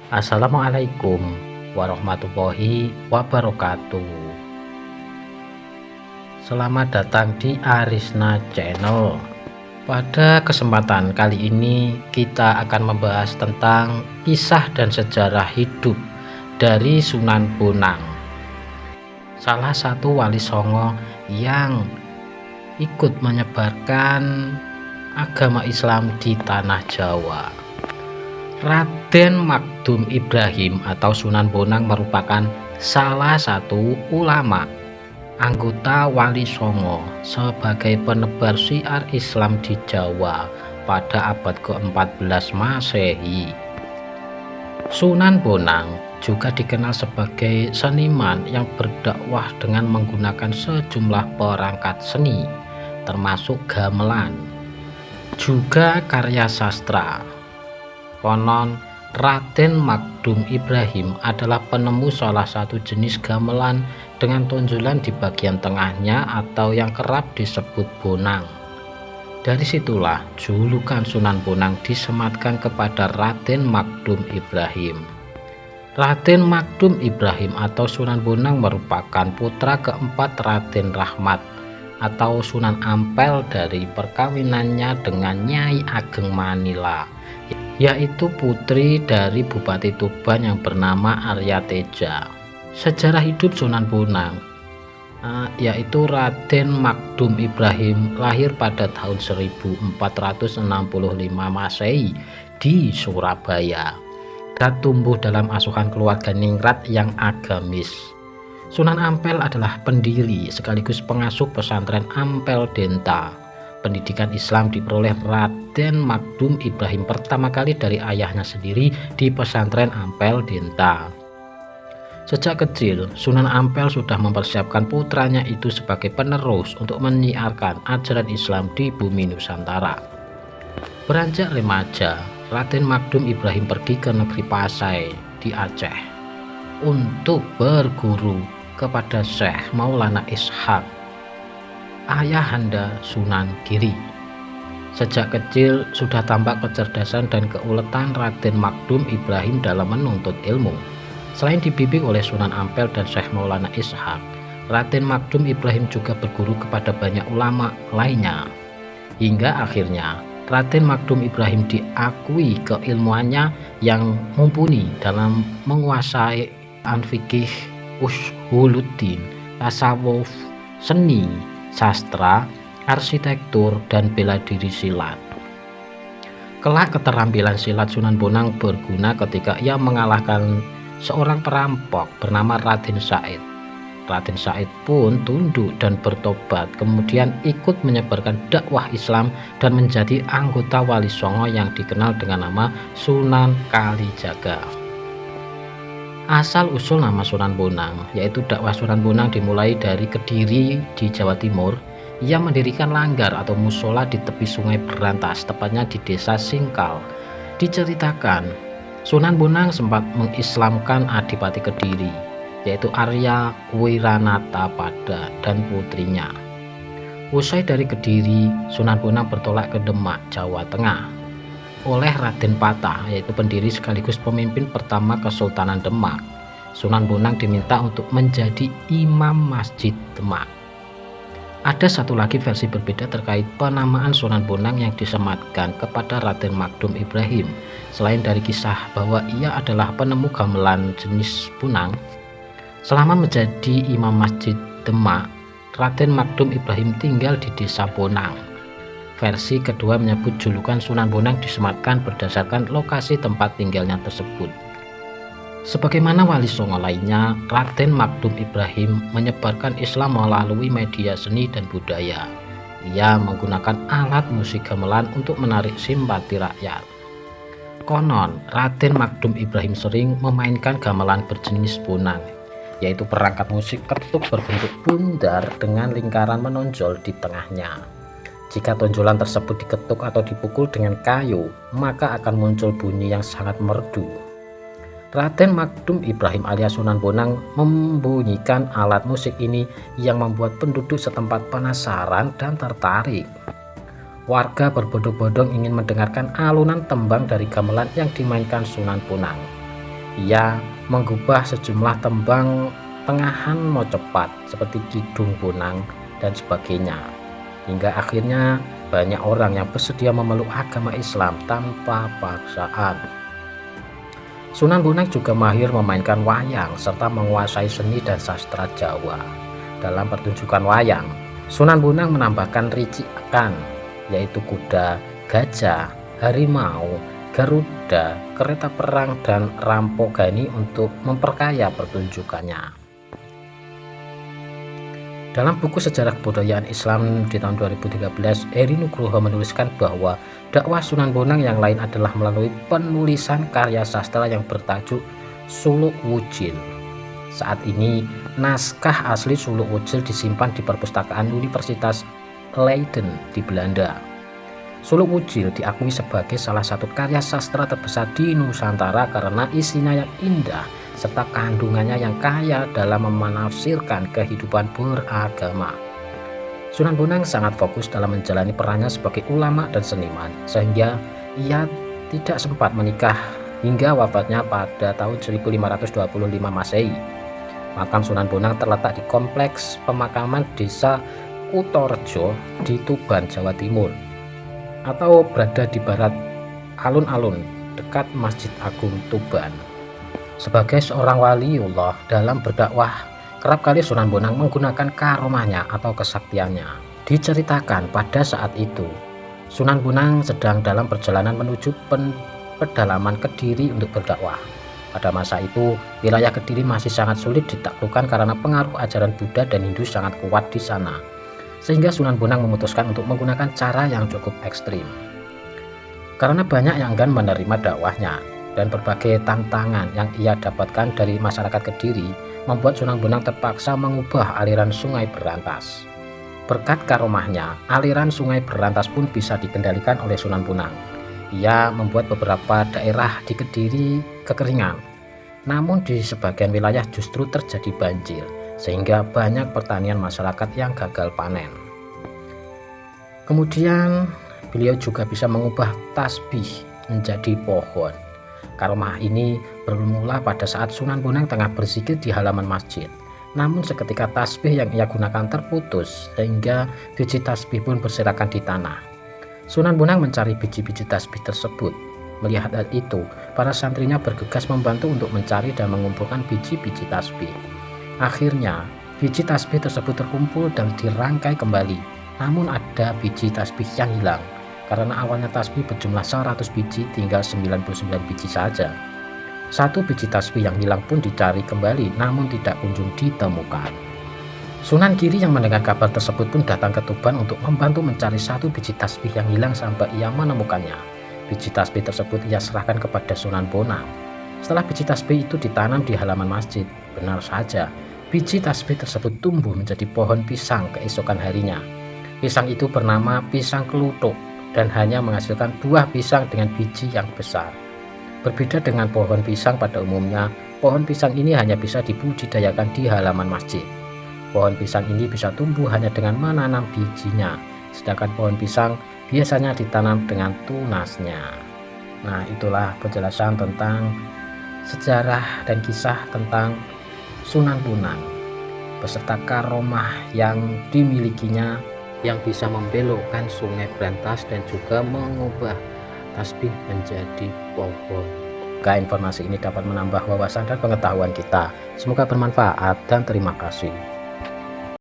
Assalamualaikum warahmatullahi wabarakatuh. Selamat datang di Arisna Channel. Pada kesempatan kali ini kita akan membahas tentang kisah dan sejarah hidup dari Sunan Bonang, salah satu wali songo yang ikut menyebarkan agama Islam di tanah Jawa. Raden Magdum Ibrahim atau Sunan Bonang merupakan salah satu ulama, anggota Wali Songo sebagai penebar syiar Islam di Jawa pada abad ke-14 Masehi. Sunan Bonang juga dikenal sebagai seniman yang berdakwah dengan menggunakan sejumlah perangkat seni, termasuk gamelan, juga karya sastra. Konon Raden Magdum Ibrahim adalah penemu salah satu jenis gamelan dengan tonjolan di bagian tengahnya atau yang kerap disebut bonang. Dari situlah julukan Sunan Bonang disematkan kepada Raden Magdum Ibrahim. Raden Magdum Ibrahim atau Sunan Bonang merupakan putra keempat Raden Rahmat atau Sunan Ampel dari perkawinannya dengan Nyai Ageng Manila, yaitu putri dari Bupati Tuban yang bernama Arya Teja. Sejarah hidup Sunan Bonang yaitu Raden Magdum Ibrahim lahir pada tahun 1465 Masehi di Surabaya dan tumbuh dalam asuhan keluarga ningrat yang agamis. Sunan Ampel adalah pendiri sekaligus pengasuh pesantren Ampel Denta. Pendidikan Islam diperoleh Raden Magdum Ibrahim pertama kali dari ayahnya sendiri di pesantren Ampel Denta. Sejak kecil, Sunan Ampel sudah mempersiapkan putranya itu sebagai penerus untuk menyiarkan ajaran Islam di bumi Nusantara. Beranjak remaja, Raden Magdum Ibrahim pergi ke negeri Pasai di Aceh untuk berguru kepada Syekh Maulana Ishaq, ayahanda Sunan Giri. Sejak kecil sudah tampak kecerdasan dan keuletan Raden Magdum Ibrahim dalam menuntut ilmu. Selain dibimbing oleh Sunan Ampel dan Syekh Maulana Ishaq, Raden Magdum Ibrahim juga berguru kepada banyak ulama lainnya. Hingga akhirnya Raden Magdum Ibrahim diakui keilmuannya yang mumpuni dalam menguasai fikih, ushuluddin, tasawuf, seni, sastra, arsitektur, dan bela diri silat. Kelak keterampilan silat Sunan Bonang berguna ketika ia mengalahkan seorang perampok bernama Raden Said. Raden Said pun tunduk dan bertobat, kemudian ikut menyebarkan dakwah Islam dan menjadi anggota Wali Songo yang dikenal dengan nama Sunan Kalijaga. Asal usul nama Sunan Bonang, yaitu dakwah Sunan Bonang dimulai dari Kediri di Jawa Timur. Ia mendirikan langgar atau musola di tepi Sungai Berantas, tepatnya di Desa Singkal. Diceritakan, Sunan Bonang sempat mengislamkan Adipati Kediri, yaitu Arya Wiranata Pada dan putrinya. Usai dari Kediri, Sunan Bonang bertolak ke Demak, Jawa Tengah oleh Raden Patah, yaitu pendiri sekaligus pemimpin pertama Kesultanan Demak. Sunan Bonang diminta untuk menjadi imam Masjid Demak. Ada satu lagi versi berbeda terkait penamaan Sunan Bonang yang disematkan kepada Raden Magdum Ibrahim. Selain dari kisah bahwa ia adalah penemu gamelan jenis bonang, selama menjadi imam Masjid Demak, Raden Magdum Ibrahim tinggal di Desa Bonang. Versi kedua menyebut julukan Sunan Bonang disematkan berdasarkan lokasi tempat tinggalnya tersebut. Sebagaimana wali songo lainnya, Raden Magdum Ibrahim menyebarkan Islam melalui media seni dan budaya. Ia menggunakan alat musik gamelan untuk menarik simpati rakyat. Konon, Raden Magdum Ibrahim sering memainkan gamelan berjenis bonang, yaitu perangkat musik ketuk berbentuk bundar dengan lingkaran menonjol di tengahnya. Jika tonjolan tersebut diketuk atau dipukul dengan kayu, maka akan muncul bunyi yang sangat merdu. Raden Magdum Ibrahim alias Sunan Bonang membunyikan alat musik ini yang membuat penduduk setempat penasaran dan tertarik. Warga berbondong-bondong ingin mendengarkan alunan tembang dari gamelan yang dimainkan Sunan Bonang. Ia mengubah sejumlah tembang tengahan mocepat seperti Kidung Bonang dan sebagainya, hingga akhirnya banyak orang yang bersedia memeluk agama Islam tanpa paksaan. Sunan Bonang juga mahir memainkan wayang serta menguasai seni dan sastra Jawa. Dalam pertunjukan wayang, Sunan Bonang menambahkan ricikan, yaitu kuda, gajah, harimau, garuda, kereta perang, dan rampogani untuk memperkaya pertunjukannya. Dalam buku Sejarah Kebudayaan Islam di tahun 2013, Eri Nugroho menuliskan bahwa dakwah Sunan Bonang yang lain adalah melalui penulisan karya sastra yang bertajuk Suluk Wujil. Saat ini, naskah asli Suluk Wujil disimpan di perpustakaan Universitas Leiden di Belanda. Suluk Wujil diakui sebagai salah satu karya sastra terbesar di Nusantara karena isinya yang indah serta kandungannya yang kaya dalam menafsirkan kehidupan beragama. Sunan Bonang sangat fokus dalam menjalani perannya sebagai ulama dan seniman, sehingga ia tidak sempat menikah hingga wafatnya pada tahun 1525 Masehi. Makam Sunan Bonang terletak di kompleks pemakaman Desa Kutorejo di Tuban, Jawa Timur, atau berada di barat alun-alun dekat Masjid Agung Tuban. Sebagai seorang waliullah dalam berdakwah, kerap kali Sunan Bonang menggunakan karomahnya atau kesaktiannya. Diceritakan pada saat itu, Sunan Bonang sedang dalam perjalanan menuju pedalaman Kediri untuk berdakwah. Pada masa itu, wilayah Kediri masih sangat sulit ditaklukkan karena pengaruh ajaran Buddha dan Hindu sangat kuat di sana. Sehingga Sunan Bonang memutuskan untuk menggunakan cara yang cukup ekstrim. Karena banyak yang enggan menerima dakwahnya, dan berbagai tantangan yang ia dapatkan dari masyarakat Kediri membuat Sunan Bonang terpaksa mengubah aliran Sungai Berantas. Berkat karomahnya, aliran Sungai Berantas pun bisa dikendalikan oleh Sunan Bonang. Ia membuat beberapa daerah di Kediri kekeringan, namun di sebagian wilayah justru terjadi banjir, sehingga banyak pertanian masyarakat yang gagal panen. Kemudian beliau juga bisa mengubah tasbih menjadi pohon. Karomah ini bermula pada saat Sunan Bonang tengah berzikir di halaman masjid. Namun seketika tasbih yang ia gunakan terputus, sehingga biji tasbih pun berserakan di tanah. Sunan Bonang mencari biji-biji tasbih tersebut. Melihat hal itu, para santrinya bergegas membantu untuk mencari dan mengumpulkan biji-biji tasbih. Akhirnya, biji tasbih tersebut terkumpul dan dirangkai kembali. Namun ada biji tasbih yang hilang. Karena awalnya tasbih berjumlah 100 biji, tinggal 99 biji saja. Satu biji tasbih yang hilang pun dicari kembali, namun tidak kunjung ditemukan. Sunan Giri yang mendengar kabar tersebut pun datang ke Tuban untuk membantu mencari satu biji tasbih yang hilang sampai ia menemukannya. Biji tasbih tersebut ia serahkan kepada Sunan Bonang. Setelah biji tasbih itu ditanam di halaman masjid, benar saja, biji tasbih tersebut tumbuh menjadi pohon pisang keesokan harinya. Pisang itu bernama pisang kelutuk, dan hanya menghasilkan buah pisang dengan biji yang besar. Berbeda dengan pohon pisang pada umumnya, pohon pisang ini hanya bisa dibudidayakan di halaman masjid. Pohon pisang ini bisa tumbuh hanya dengan menanam bijinya, sedangkan pohon pisang biasanya ditanam dengan tunasnya. Nah, itulah penjelasan tentang sejarah dan kisah tentang Sunan Bonang beserta karomah yang dimilikinya, yang bisa membelokkan Sungai Berantas dan juga mengubah tasbih menjadi pohon. Jika informasi ini dapat menambah wawasan dan pengetahuan kita, semoga bermanfaat dan terima kasih.